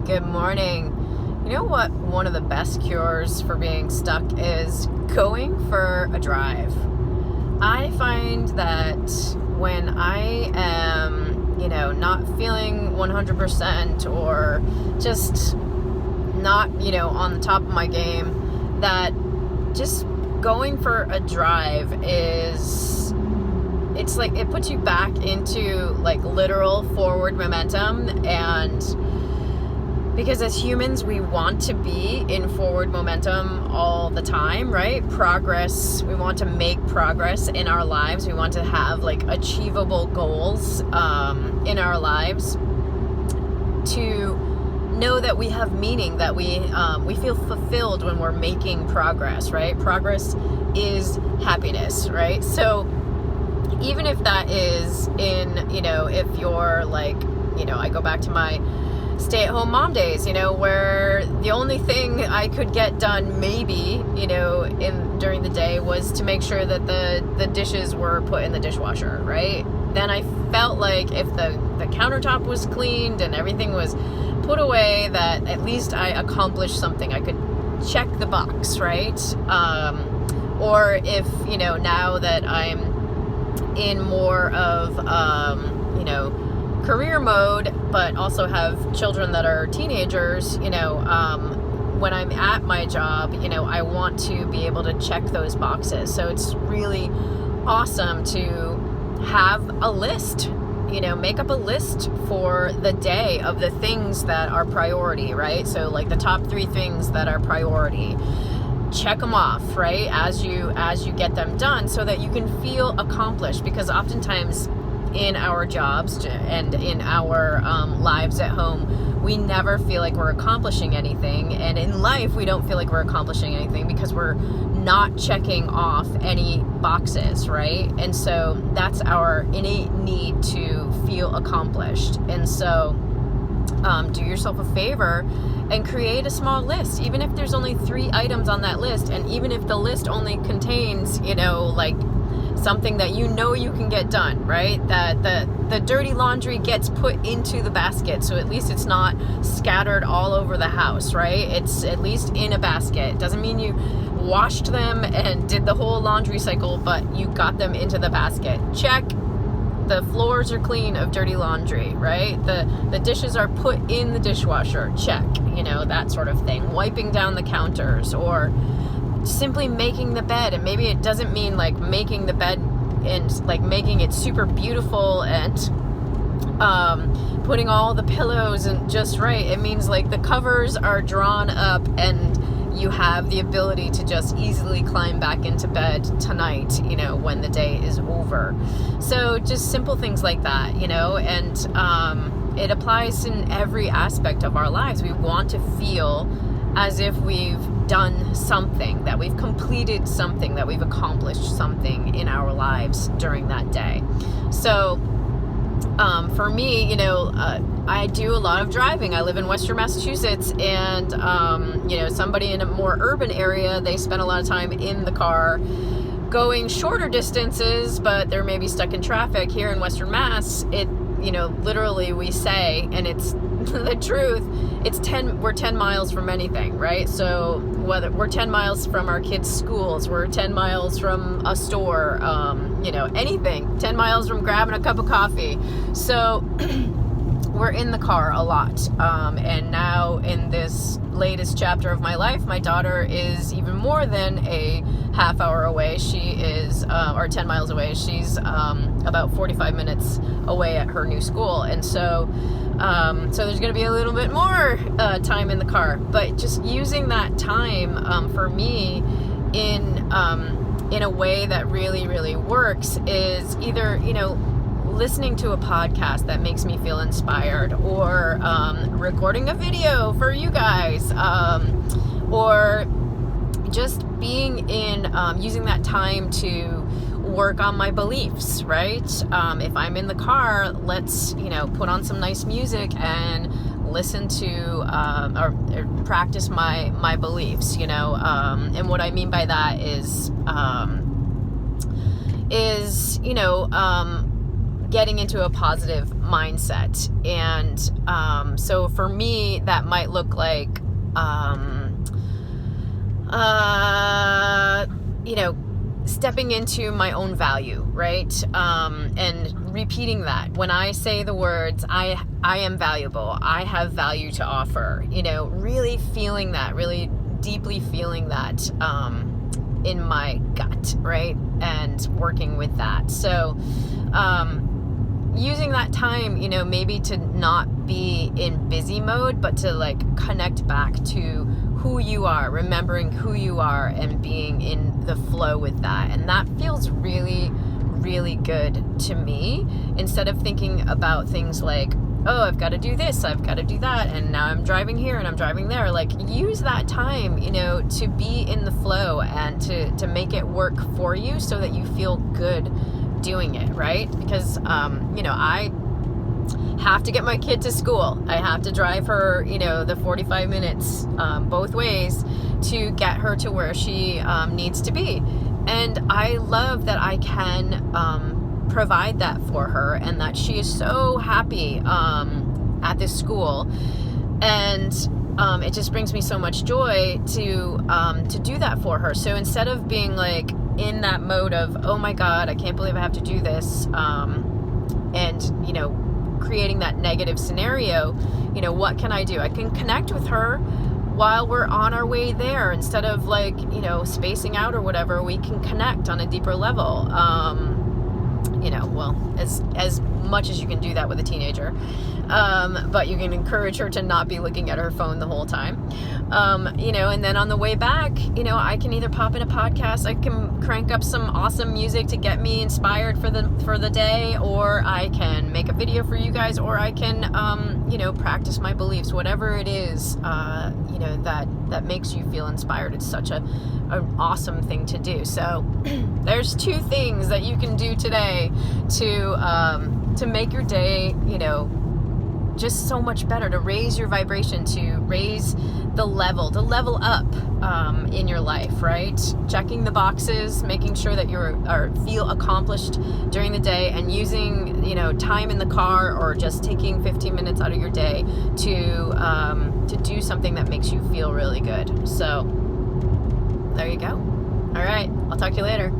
Good morning. You know what one of the best cures for being stuck is? Going for a drive. I find that when I am, not feeling 100% or just not, on the top of my game, that just going for a drive it's like it puts you back into like literal forward momentum. And because as humans, we want to be in forward momentum all the time, right? Progress. We want to make progress in our lives. We want to have like achievable goals in our lives, to know that we have meaning, that we feel fulfilled when we're making progress, right? Progress is happiness, right? So even if that is in, if you're like, I go back to my stay-at-home mom days, where the only thing I could get done maybe, during the day was to make sure that the dishes were put in the dishwasher, right? Then I felt like if the countertop was cleaned and everything was put away, that at least I accomplished something. I could check the box, right? Or if, now that I'm in more of, career mode, but also have children that are teenagers, when I'm at my job, I want to be able to check those boxes. So it's really awesome to have a list, make up a list for the day of the things that are priority, right? So like the top 3 things that are priority, check them off, right? As you get them done, so that you can feel accomplished. Because oftentimes in our jobs and in our lives at home, we never feel like we're accomplishing anything. And in life, we don't feel like we're accomplishing anything because we're not checking off any boxes, right? And so that's our innate need to feel accomplished. And so do yourself a favor and create a small list, even if there's only 3 items on that list. And even if the list only contains, like something that you can get done, right? That the dirty laundry gets put into the basket, so at least it's not scattered all over the house, right? It's at least in a basket. Doesn't mean you washed them and did the whole laundry cycle, but you got them into the basket. Check. The floors are clean of dirty laundry, right? The dishes are put in the dishwasher. Check. That sort of thing. Wiping down the counters, or simply making the bed. And maybe it doesn't mean like making the bed and like making it super beautiful and putting all the pillows and just right. It means like the covers are drawn up and you have the ability to just easily climb back into bed tonight, when the day is over. So just simple things like that, and it applies in every aspect of our lives. We want to feel as if we've done something, that we've completed something, that we've accomplished something in our lives during that day. So for me, I do a lot of driving. I live in Western Massachusetts, and somebody in a more urban area, they spend a lot of time in the car going shorter distances, but they're maybe stuck in traffic. Here in Western Mass, it literally we say, and it's the truth, we're 10 miles from anything, right? So whether we're 10 miles from our kids' schools, we're 10 miles from a store, anything, 10 miles from grabbing a cup of coffee. So we're in the car a lot. And now in this latest chapter of my life, my daughter is even more than a half hour away. She is, or 10 miles away. She's about 45 minutes away at her new school. And so there's going to be a little bit more time in the car. But just using that time for me in a way that really, really works is either, listening to a podcast that makes me feel inspired, or recording a video for you guys, or just being in, using that time to work on my beliefs, right? If I'm in the car, let's, put on some nice music and listen to, or practice my beliefs, and what I mean by that is getting into a positive mindset. And so for me, that might look like, stepping into my own value, right? And repeating that. When I say the words, I am valuable, I have value to offer, really feeling that, really deeply feeling that in my gut, right? And working with that. So using that time, maybe to not be in busy mode, but to like connect back to who you are, remembering who you are and being in the flow with that. And that feels really, really good to me, instead of thinking about things like, oh, I've got to do this, I've got to do that, and now I'm driving here and I'm driving there. Like, use that time, to be in the flow and to make it work for you so that you feel good doing it, right? Because, I have to get my kid to school. I have to drive her, the 45 minutes both ways to get her to where she needs to be. And I love that I can provide that for her, and that she is so happy at this school. And it just brings me so much joy to do that for her. So instead of being like in that mode of, oh my God, I can't believe I have to do this, and creating that negative scenario, what can I do? I can connect with her while we're on our way there, instead of like, spacing out or whatever. We can connect on a deeper level. Well, as much as you can do that with a teenager. But you can encourage her to not be looking at her phone the whole time. And then on the way back, I can either pop in a podcast, I can crank up some awesome music to get me inspired for the day, or I can make a video for you guys, or I can, practice my beliefs, whatever it is, that makes you feel inspired. It's such an awesome thing to do. So there's 2 things that you can do today to make your day, just so much better, to raise your vibration, to raise the level up in your life, right? Checking the boxes, making sure that you feel accomplished during the day, and using, time in the car, or just taking 15 minutes out of your day to do something that makes you feel really good. So there you go. All right, I'll talk to you later.